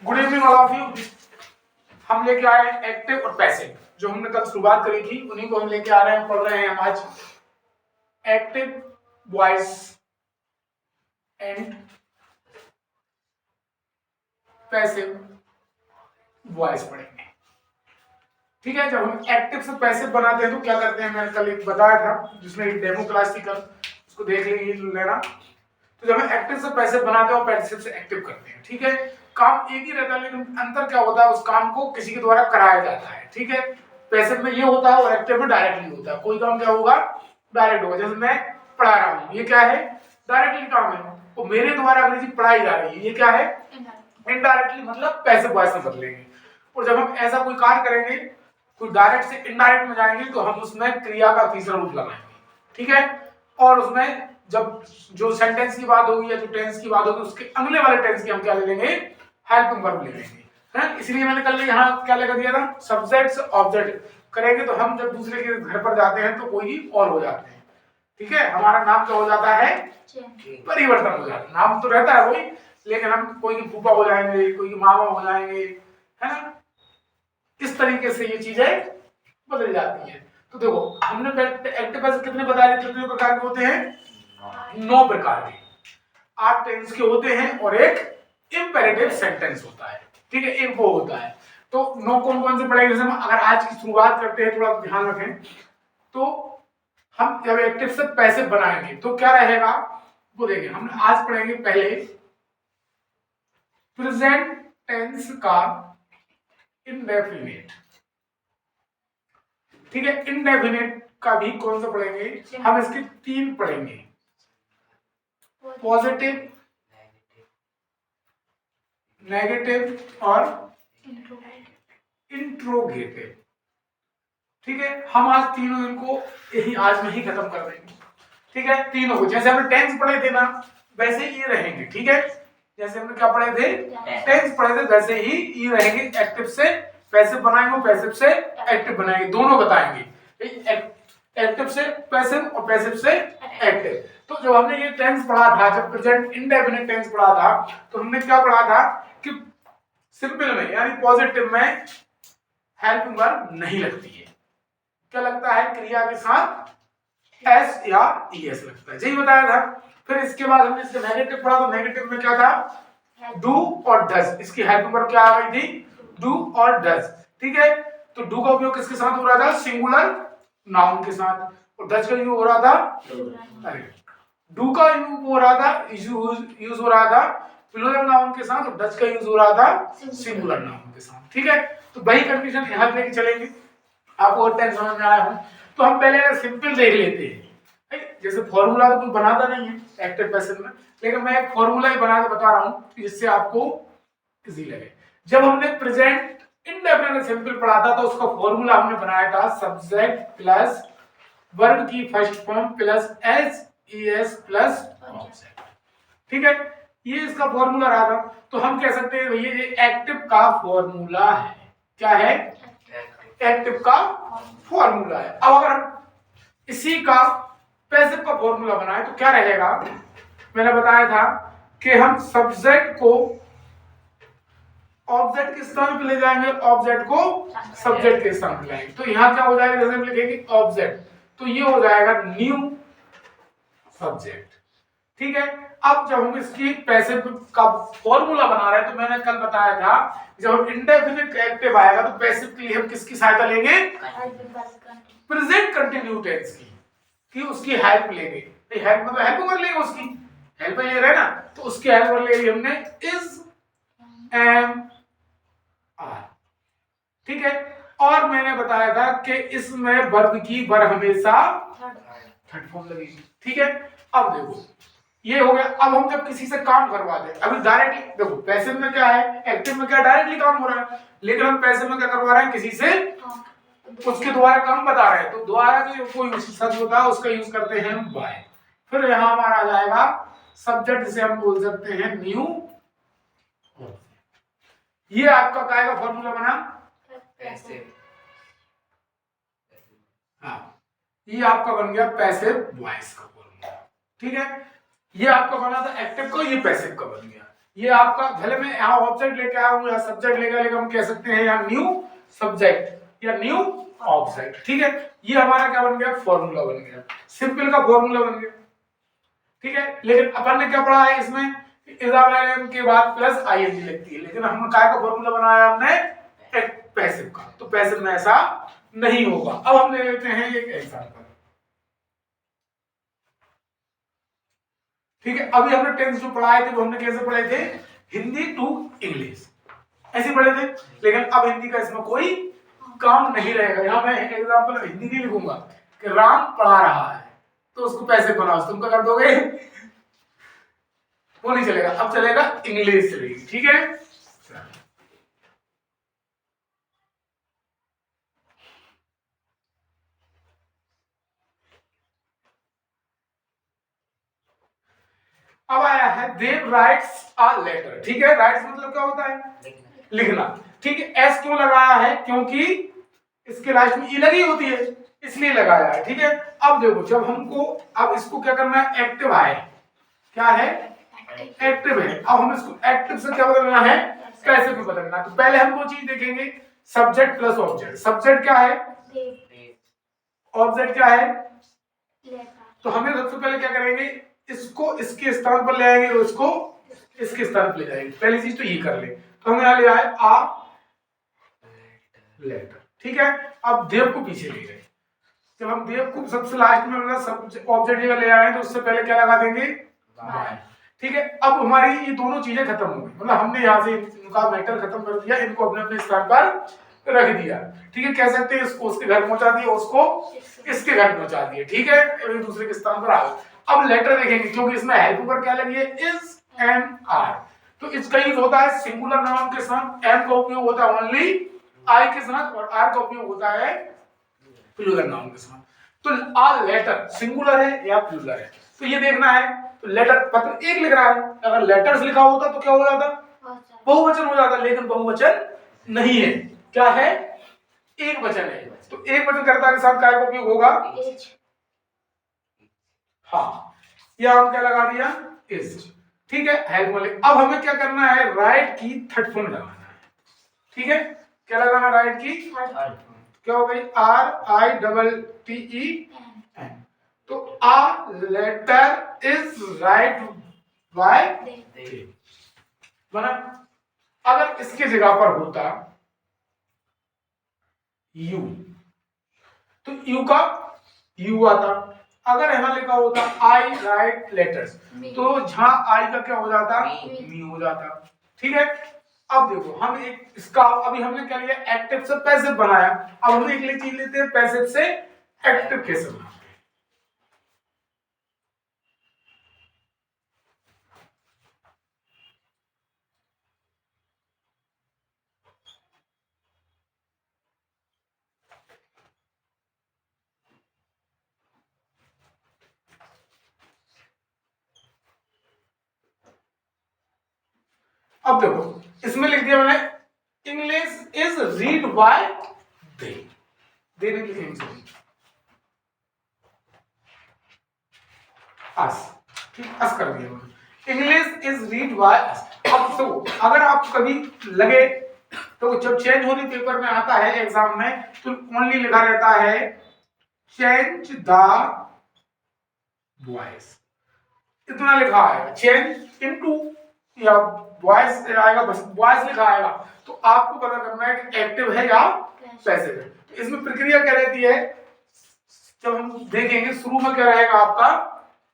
Good evening all of you. हम लेके आए एक्टिव और पैसिव, जो हमने कल शुरुआत करी थी उन्हीं को हम लेके आ रहे हैं, पढ़ रहे हैं हम आज। Active voice and passive voice पढ़ेंगे। ठीक है, जब हम एक्टिव से पैसिव बनाते हैं तो क्या करते हैं, मैंने कल एक बताया था जिसमें एक डेमो क्लास थी कल, उसको देख लेना। तो जब हम एक्टिव से पैसिव बनाते हैं और पैसिव से एक्टिव करते हैं, ठीक है, काम एक ही रहता है लेकिन अंतर क्या होता है, उस काम को किसी के द्वारा कराया जाता है। ठीक है, पैसिव में ये होता है और एक्टिव में डायरेक्टली होता है। कोई काम क्या होगा, डायरेक्ट होगा। जैसे मैं पढ़ा रहा हूँ, ये क्या है, डायरेक्टली काम है। तो मेरे द्वारा अगर चीज पढ़ाई जा रही है, ये क्या है, इनडायरेक्टली, मतलब पैसिव वॉइस में बदलेंगे। और जब हम ऐसा कोई कार्य करेंगे, कोई डायरेक्ट से इनडायरेक्ट में जाएंगे, तो हम उसमें क्रिया का तीसरा रूप लगाएंगे। ठीक है, और उसमें जब जो सेंटेंस की बात होगी या जो टेंस की बात होगी, उसके अगले वाले टेंस की हम क्या ले लेंगे, हेल्पिंग वर्ब ले लेंगे। है, इसलिए मैंने कल यहाँ क्या लगा दिया था, सब्जेक्ट से ऑब्जेक्ट करेंगे तो हम जब दूसरे के घर पर जाते हैं तो कोई और हो जाते हैं। ठीक है, हमारा नाम क्या हो जाता है, परिवर्तन हो जाता है। नाम तो रहता है वही, लेकिन हम कोई की फूफा हो जाएंगे, कोई की मामा हो जाएंगे, है ना। इस तरीके से ये चीजें बदल जाती है। तो देखो, हमने एक्टिव पैसिव कितने बताए, कितने प्रकार के होते हैं, 9 प्रकार के। 8 टेंस के होते हैं और एक इंपेरेटिव सेंटेंस होता है। ठीक है, एक वो होता है। तो 9 कौन कौन से पढ़ेंगे, जैसे हम अगर आज की शुरुआत करते हैं, थोड़ा ध्यान रखें। तो हम जब एक्टिव से पैसिव बनाएंगे तो क्या रहेगा वो देखेंगे। हम आज पढ़ेंगे पहले प्रेजेंट टेंस का इंडेफिनिट। ठीक है, इंडेफिनिट का भी कौन सा पढ़ेंगे, हम इसके 3 पढ़ेंगे, पॉजिटिव, नेगेटिव और इंट्रोगेटिव। ठीक है, हम आज तीनों इनको यही आज में ही खत्म कर देंगे। ठीक है, तीनों को जैसे हमने टेंस पढ़े थे ना, वैसे ये रहेंगे। ठीक है, जैसे हमने क्या पढ़े थे, टेंस पढ़े थे, वैसे ही ये रहेंगे। एक्टिव से पैसिव बनाएंगे, पैसिव से एक्टिव बनाएंगे, दोनों बताएंगे। एक्टिव से पैसिव और पैसिव से एक्टिव। तो जब हमने ये टेंस पढ़ा था, जब प्रेजेंट इंडेफिनिट टेंस पढ़ा था, तो हमने क्या पढ़ा था कि सिंपल में यानी पॉजिटिव में हेल्पिंग वर्ब नहीं लगती है। क्या लगता है, क्रिया के साथ एस या ईएस लगता है, यही बताया था। फिर इसके बाद हमने इसका नेगेटिव पढ़ा, तो नेगेटिव में क्या था, डू और डज। इसकी हेल्पिंग वर्ब क्या आ गई थी, डू और डज। ठीक है, तो डू का उपयोग किसके साथ हो रहा था, सिंगुलर नाउन के साथ, और डज का यूज हो रहा था, अरे डू का यूज हो रहा था, यूज हो रहा था प्लूरल नाउन के साथ, और डज का यूज हो रहा था सिंगुलर नाउन के साथ। ठीक है, तो वही कंडीशन यहां लेके चलेंगे। आपको टेंस समझ में आया हो तो हम पहले सिंपल देख लेते हैं। जैसे फॉर्मूला तो कोई बनाता नहीं है एक्टिव पैसिव में, लेकिन मैं एक फॉर्मूला ही बना के बता रहा हूं जिससे आपको इजी लगे। जब हमने प्रेजेंट इंडेफिनिट सिंपल पढ़ा था तो उसका फॉर्मूला हमने बनाया था सब्जेक्ट प्लस वर्ब की first form plus S ES plus object. ठीक है, ये इसका फॉर्मूला रहा था। तो हम कह सकते हैं भैया ये एक्टिव का फॉर्मूला है। क्या है, एक्टिव का फॉर्मूला है। अब अगर हम इसी का पैसिव का फॉर्मूला बनाए तो क्या रहेगा, मैंने बताया था कि हम सब्जेक्ट को ऑब्जेक्ट के स्थान पे ले जाएंगे, ऑब्जेक्ट को सब्जेक्ट के स्थान पे लाएंगे। तो यहां क्या हो जाएगा, जैसे हम लिखेंगे ऑब्जेक्ट, तो ये हो जाएगा न्यू सब्जेक्ट। ठीक है, अब जब हम इसकी पैसिव का फॉर्मूला बना रहे हैं, तो मैंने कल बताया था जब इंडेफिनिट एक्टिव आएगा तो पैसिव के लिए हम किसकी सहायता लेंगे, प्रेजेंट कंटिन्यू टेंस की, कि उसकी हेल्प लेंगे। हेल्प मतलब हेल्प कर लेंगे, उसकी हेल्प ले रहे हैं ना, तो उसकी हेल्प कर ले ली हमने इज एम आर। ठीक है, और मैंने बताया था कि इसमें वर्ब की वर हमेशा थर्ड फॉर्म लगेगी। ठीक है, अब देखो ये हो गया। अब हम जब किसी से काम करवाते हैं, अभी डायरेक्टली देखो पैसिव में क्या है, एक्टिव में क्या डायरेक्टली काम हो रहा है, लेकिन हम पैसिव में क्या करवा रहे हैं, किसी से उसके द्वारा काम बता रहे हैं। तो द्वारा जो कोई शब्द होता है उसका यूज करते हैं हम बाय। फिर यहां हमारा आ जाएगा सब्जेक्ट, जिसे हम बोल सकते हैं न्यू। ये आपका क्या का फॉर्मूला बना, हाँ, ये आपका बन गया पैसिव वॉइस का फॉर्मूला। ठीक है, ये आपका बना था एक्टिव का, ये पैसिव का बन गया। ये आपका भले मैं यहाँ ऑब्जेक्ट लेके आया हूँ या सब्जेक्ट लेकर हम कह सकते हैं यहाँ न्यू सब्जेक्ट या न्यू ऑब्जेक्ट। ठीक है, ये हमारा क्या बन गया, फॉर्मूला बन गया, सिंपल का फॉर्मूला बन गया। ठीक है, लेकिन अपन ने क्या पढ़ा है इसमें, इज के बाद प्लस आईएनजी लगती है, लेकिन हमने काय का फॉर्मूला बनाया, हमने एक पैसिव का, तो पैसिव में ऐसा नहीं होगा। अब हम ले लेते हैं एक एग्जांपल। ठीक है, अभी हमने टेंस जो पढ़ाए थे वो हमने कैसे पढ़े थे, हिंदी टू इंग्लिश ऐसे पढ़े थे, लेकिन अब हिंदी का इसमें कोई काम नहीं रहेगा। यहाँ मैं एग्जांपल हिंदी नहीं लिखूंगा कि राम पढ़ा रहा है तो उसको पैसे बनाओ, तुम क्या कर दोगे, वो नहीं चलेगा, अब चलेगा इंग्लिश चलेगी। ठीक है, अब आया है देव राइट्स अ लेटर। ठीक है, राइट्स मतलब क्या होता है, लिखना। ठीक है, एस क्यों लगाया है, क्योंकि इसके लास्ट में ई लगी होती है इसलिए लगाया है। ठीक है, अब देखो जब हमको अब इसको क्या करना है, एक्टिव है, क्या है, एक्टिव है। अब हम इसको एक्टिव से क्या बदलना है, पैसिव में बदलना। तो पहले हम दो चीज देखेंगे, सब्जेक्ट प्लस ऑब्जेक्ट। सब्जेक्ट क्या है, ऑब्जेक्ट क्या है, तो हमें सबसे पहले क्या करेंगे, इसको इसके स्थान पर ले आएंगे और इसको इसके स्थान पर ले जाएंगे। पहली चीज तो ये कर ले, तो हम यहाँ ले आए आ लेटर। ठीक है, अब देव को पीछे ले गए, जब हम देव को सबसे लास्ट में ऑब्जेक्ट जगह ले आए तो उससे पहले क्या लगा देंगे, बाय। ठीक है, अब हमारी ये दोनों चीजें खत्म हो गई, मतलब हमने यहाँ से इनका मैटर खत्म कर दिया, इनको अपने अपने स्थान पर रख दिया। ठीक है, कह सकते हैं इसको उसके घर पहुंचा दिया, उसको इसके घर पहुंचा दिए। ठीक है, एक दूसरे के स्थान पर आ गए। अब लेटर देखेंगे, क्योंकि इसमें हेल्प पर क्या लगी है, इज एंड आर, तो इसका यूज होता है सिंगुलर नाउन के साथ, एम का उपयोग होता है ओनली आई के साथ, और आर का उपयोग होता है प्लूरल नाउन के साथ। तो आ लेटर सिंगुलर है या प्लूरल है, तो ये देखना है। तो लेटर पत्र एक लिख रहा है, अगर लेटर्स लिखा होता तो क्या हो जाता, बहुवचन हो जाता, लेकिन बहुवचन नहीं है, क्या है, एक वचन है। तो एक वचन कर्ता के साथ काय का उपयोग होगा, हाँ, यह हम क्या लगा दिया, इज। ठीक है, हेल्प वाले। अब हमें क्या करना है, राइट की थर्ड फॉर्म लगाना है। ठीक है, क्या लगाना, राइट की क्या हो गई, R I double T E N. तो आ लेटर इज राइट बाय बना। अगर इसके जगह पर होता यू, तो यू का यू आता। अगर यहां लिखा होता आई राइट लेटर्स, तो जहां आई का क्या हो जाता, मी हो जाता। ठीक है, अब देखो हम एक इसका अभी हमने क्या लिया, एक्टिव से पैसिव बनाया। अब हम एक चीज लेते हैं, पैसिव से एक्टिव कैसे बनाते हैं। अब देखो इसमें लिख दिया मैंने, इंग्लिश इज रीड बाय दे, नहीं लिखेंगे अस। ठीक, अस कर दिया मैंने, English is read by us. अब तो अगर आप कभी लगे तो जब चेंज होने पेपर में आता है एग्जाम में, तो ओनली लिखा रहता है चेंज द वॉइस, इतना लिखा है, चेंज इनटू या वॉइस आएगा, बस वॉइस लिखा आएगा। तो आपको पता करना है कि एक्टिव है या पैसिव है। तो इसमें प्रक्रिया क्या रहती है, जब हम देखेंगे शुरू में क्या रहेगा आपका,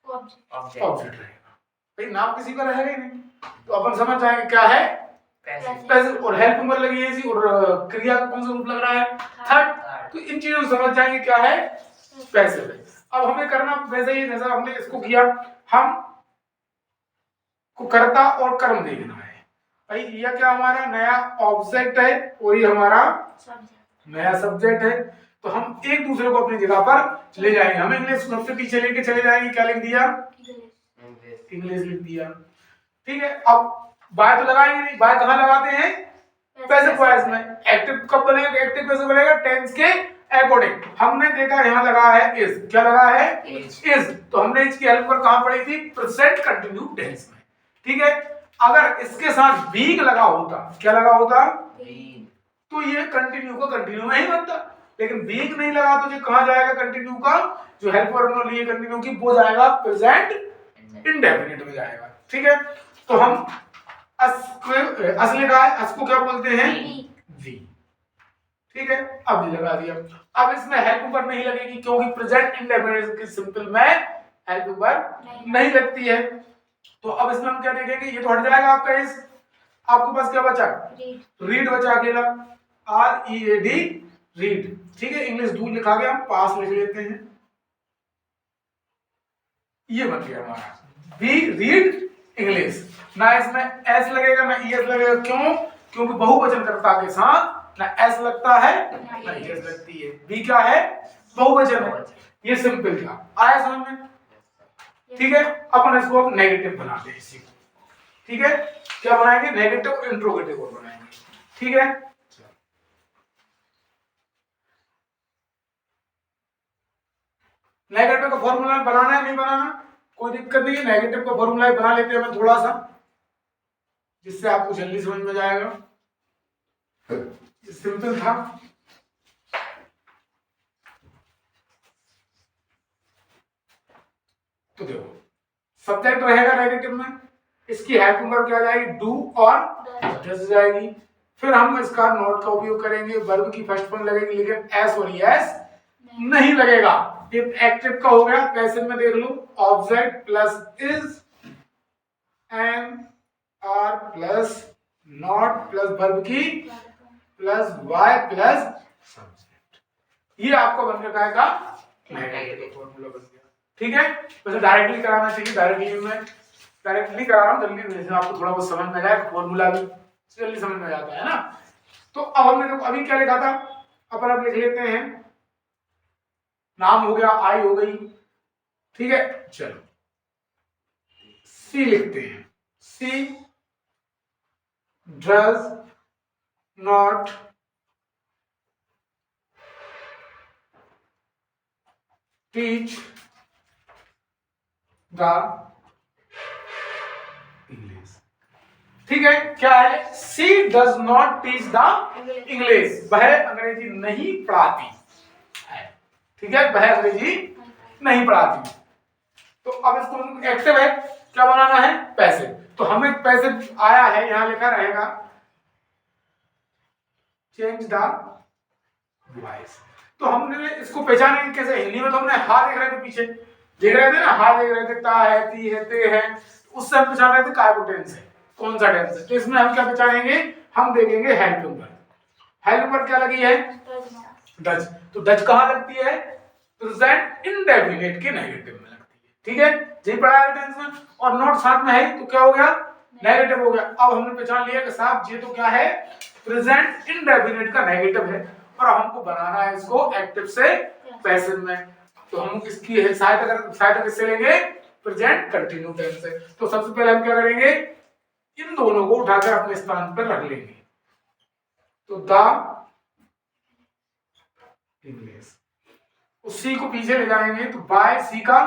ऑब्जेक्ट रहेगा, भाई नाम किसी का रहेगा ही नहीं, तो अपन समझ जाएंगे क्या है, पैसिव। और हेल्प नंबर लगी है जी, और क्रिया का कौन सा रूप लग रहा है, थर्ड। तो इन चीजों को समझ जाएंगे क्या है, पैसिव है। अब हमें करना वैसे ही जैसा हमने इसको किया, हम को कर्ता और कर्म देखना है। भाई यह क्या हमारा नया ऑब्जेक्ट है और ये हमारा नया सब्जेक्ट है, तो हम एक दूसरे को अपनी जगह पर ले जाएंगे। हम इंग्लिश सबसे पीछे लेके चले जाएंगे, क्या लिख दिया, इंग्लिश लिख दिया। ठीक है, अब बाय तो लगाएंगे नहीं, बाय कहाँ लगाते हैं, पैसिव वॉइस में। एक्टिव कब बनेगा, एक्टिव कैसे बनेगा, टेंस के अकॉर्डिंग। हमने देखा यहाँ लगा है इज, क्या लगा है, इज। तो हमने इसकी हेल्प पर कहां पढ़ी थी, प्रेजेंट कंटिन्यू टेंस में। ठीक है, अगर इसके साथ बीग लगा होता, क्या लगा होता, तो ये कंटिन्यू का कंटिन्यू में ही बनता, लेकिन बीग नहीं लगा तो ये कहां जाएगा, कंटिन्यू का जो हेल्प वर्ब लिए कंटिन्यू की वो जाएगा प्रेजेंट इंडेफिनिट में जाएगा। ठीक है, तो हम अस लिखा है, अस को क्या बोलते हैं, वी। ठीक है, अब भी लगा दिया। अब इसमें हेल्प वर्ब नहीं लगेगी क्योंकि प्रेजेंट इंडेफिनिट की सिंपल में हेल्प वर्ब नहीं लगती है। तो अब इसमें हम क्या देखेंगे, ये तो हट जाएगा आपका इस, आपके पास क्या बचा, रीड बचा अकेला, READ, रीड। ठीक है, इंग्लिश दूर लिखा गया, हम पास लिख लेते हैं, ये बन गया हमारा बी रीड इंग्लिश। ना इसमें एस लगेगा ना ईएस लगेगा, क्यों, क्योंकि बहुवचनकर्ता के साथ ना एस लगता है ना ईएस लगती है, बी क्या है, बहुवचन है। ये सिंपल था, आया समझ में। ठीक है, अपन इसको अब नेगेटिव बनाते हैं इसी को। ठीक है, क्या बनाएंगे, नेगेटिव इंट्रोगेटिव वर्ड बनाएंगे। ठीक है, नेगेटिव का फॉर्मूला बनाना है नहीं बनाना, कोई दिक्कत नहीं है, नेगेटिव का फॉर्मूला बना लेते हैं थोड़ा सा, जिससे आपको जल्दी समझ में जाएगा। सिंपल था। तो देखो, सब्जेक्ट रहेगा नेगेटिव में, इसकी हेल्प वर्ब क्या जाएगी, डू और डज जाएगी। फिर हम इसका नोट का उपयोग करेंगे, वर्ब की फर्स्ट फॉर्म लगेगी, लेकिन एस और एस नहीं लगेगा। ये एक्टिव का हो गया, पैसिव में देख लो, object plus is, and are plus not plus verb की प्लस वाई प्लस सब्जेक्ट, ये आपका बन गया का नेगेटिव फॉर्मूला बन गया। ठीक है, वैसे डायरेक्टली कराना चाहिए, डायरेक्टली करा रहा हूँ जल्दी, जैसे आपको थोड़ा बहुत समझ में आएगा, फॉर्मूला भी जल्दी समझ में जाता है ना। तो अब हमने अभी क्या लिखा था, अपन अब लिख लेते हैं, नाम हो गया, आई हो गई। ठीक है, चलो सी लिखते हैं, she does not teach the English. ठीक है, क्या है, she does not teach the English, वह अंग्रेजी नहीं पढ़ाती है। ठीक है, वह अंग्रेजी नहीं पढ़ाती। तो अब इसको एक्टिव है, क्या बनाना है, पैसिव। तो हमें पैसिव आया है, यहां लिखा रहेगा चेंज द वॉइस। तो हमने इसको पहचानेंगे कैसे, हिंदी में तो हमने हा देख रहे थे, पीछे देख रहे थे ना, हा देख रहे थे, ता है, ती है, ते है, उससे हम पहचान रहे थे काय को टेंस है, कौन सा टेंस है। तो इसमें हम क्या पहचानेंगे, हम देखेंगे हेल्प वर्ब। हेल्प वर्ब क्या लगी है, डज। तो डज कहां लगती है, प्रेजेंट इंडेफिनिट के नेगेटिव में लगती है। ठीक है, यही पढ़ा है टेंस में, और नॉट साथ में है तो क्या हो गया, नेगेटिव हो गया। अब हमने पहचान लिया कि साहब ये तो क्या है, प्रेजेंट इंडेफिनिट का नेगेटिव है, और हमको बनाना है इसको एक्टिव से पैसिव में। तो हम इसकी सहायता किससे लेंगे, प्रेजेंट कंटिन्यू टेंस से। तो सबसे पहले हम क्या करेंगे, इन दोनों को उठाकर अपने स्थान पर रख लेंगे। तो द इंग्लिश, सी को पीछे ले जाएंगे तो बाय सी का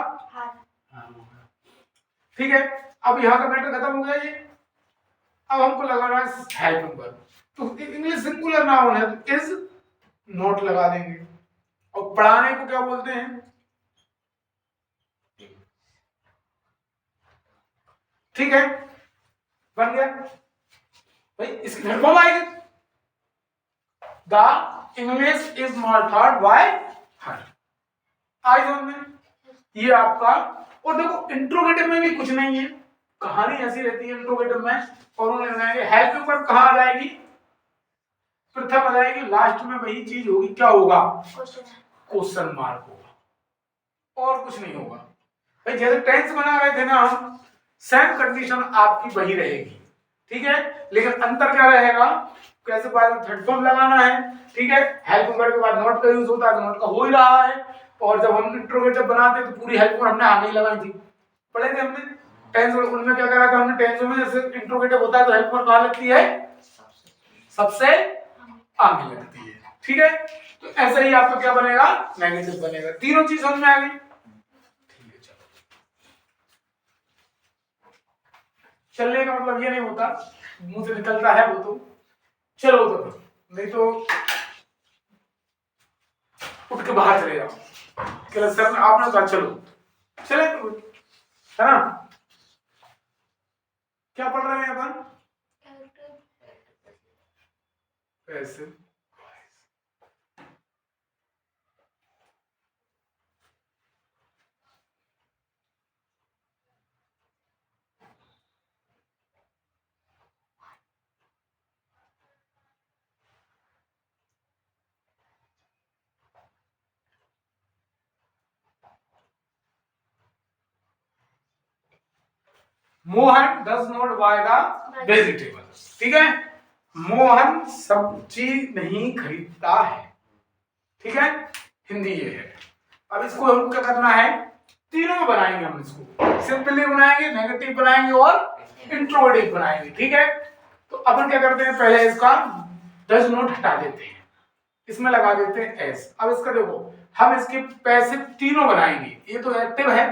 ठीक है। अब यहाँ का मैटर खत्म हो गया ये। अब हमको लगाना है हेल्प वर्ब। तो इंग्लिश सिंगुलर नाउन है तो इज नॉट लगा देंगे, और पढ़ाने को क्या बोलते हैं, ठीक है, बन गया भाई। इसकी हेल्प वर्ब आएगी, the English is not thought by her. आई समझ में, ये आपका। और देखो इंट्रोगेटिव में भी कुछ नहीं है, कहानी ऐसी रहती है इंट्रोगेटिव में। फॉर्मूले लगाएंगे, हेल्प वर्ब कहां आ जाएगी, प्रथम आ जाएगी, लास्ट में वही चीज होगी, क्या होगा, क्वेश्चन मार्क होगा, और कुछ नहीं होगा भाई। जैसे टेंस बना रहे थे ना हम, सेम कंडीशन आपकी वही रहेगी, ठीक है, लेकिन अंतर क्या रहेगा, कैसे बाद थर्ड फॉर्म लगाना है, ठीक है। हेल्प वर्ब के बाद नॉट का यूज होता है, तो नॉट का हो ही रहा है। और जब हम इंट्रोगेटिव बनाते तो पूरी हेल्प वर्ब हमने आगे ही लगाई थी, पढ़े थे हमने टेंस। उनमें क्या करा था हमने, टेंस में जैसे इंट्रोगेटिव होता है तो हेल्प वर्ब कहां लगती है, सबसे आगे लगती है, ठीक है। तो ऐसे ही आपका क्या बनेगा, नेगेटिव बनेगा। तीनों चीज समझ में आ गई, ठीक है। चलो चलने का मतलब ये नहीं होता मुंह से निकलता है वो तो चलो तो, नहीं तो उठ के बाहर चले जाओ। सर आपने कहा चलो चले तो, है ना। क्या पढ़ रहे हैं अपन? Passive Mohan does not by the vegetable. ठीक है, मोहन सब्जी नहीं खरीदता है। ठीक है, हिंदी ये है। अब इसको हम क्या करना है, तीनों में बनाएंगे हम इसको, सिंपली बनाएंगे, नेगेटिव बनाएंगे और इंट्रोगेटिव बनाएंगे। ठीक है, तो अपन क्या करते हैं, पहले इसका डज नॉट हटा देते हैं, इसमें लगा देते हैं एस। अब इसका देखो, हम इसके पैसिव तीनों बनाएंगे, ये तो एक्टिव है,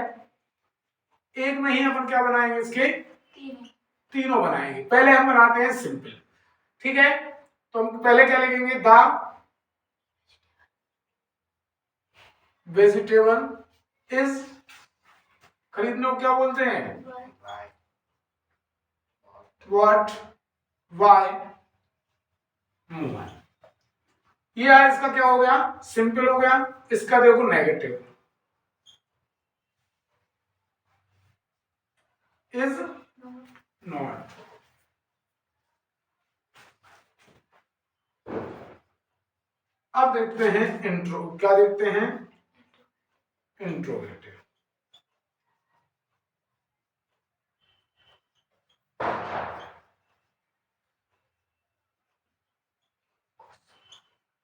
एक में ही अपन क्या बनाएंगे, इसके तीनों बनाएंगे। पहले हम बनाते हैं सिंपल। ठीक है, तो हम पहले क्या लिखेंगे, द वेजिटेबल इज, खरीदने को क्या बोलते हैं, व्हाट, वाई, मोहन। ये है इसका क्या हो गया, सिंपल हो गया। इसका देखो नेगेटिव, इज नॉट। अब देखते हैं इंट्रो, क्या देखते हैं, इंट्रोगेटिव।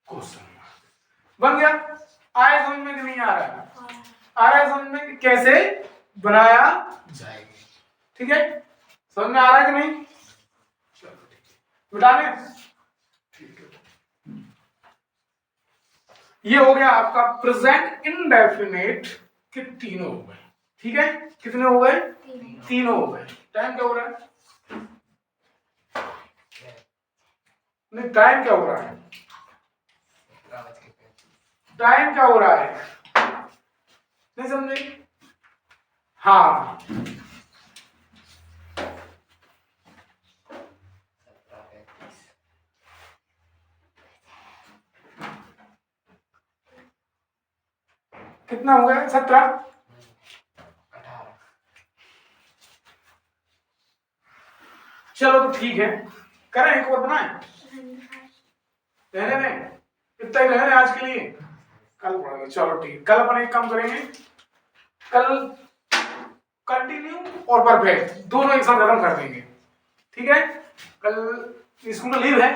क्वेश्चन बन गया। आया समझ में कि नहीं आ रहा है, आ रहा है समझ में कि कैसे बनाया जाएगा। ठीक है, समझ में आ रहा है कि नहीं, चलो ठीक है, बता दें। ठीक है, ये हो गया आपका प्रेजेंट इंडेफिनिट के तीनों हो गए। ठीक है, कितने हो गए, तीनों हो गए। टाइम क्या हो रहा है, नहीं टाइम क्या हो रहा है, टाइम क्या हो रहा है, नहीं समझे। हाँ, कितना हो गया, 17, चलो तो ठीक है, करें एक और बनाए, रहने दें, इतना ही रहने आज के लिए, कल पढ़ेंगे। चलो ठीक है, कल अपन एक काम करेंगे, कल कंटिन्यू और परफेक्ट दोनों एक साथ खत्म कर देंगे। ठीक है, कल स्कूल का लीव है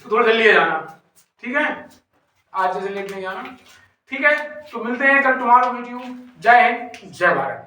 तो थोड़ा जल्दी आ जाना। ठीक है, आज जैसे लेट नहीं जाना। ठीक है, तो मिलते हैं कल, टुमारो वीडियो। जय हिंद, जय भारत।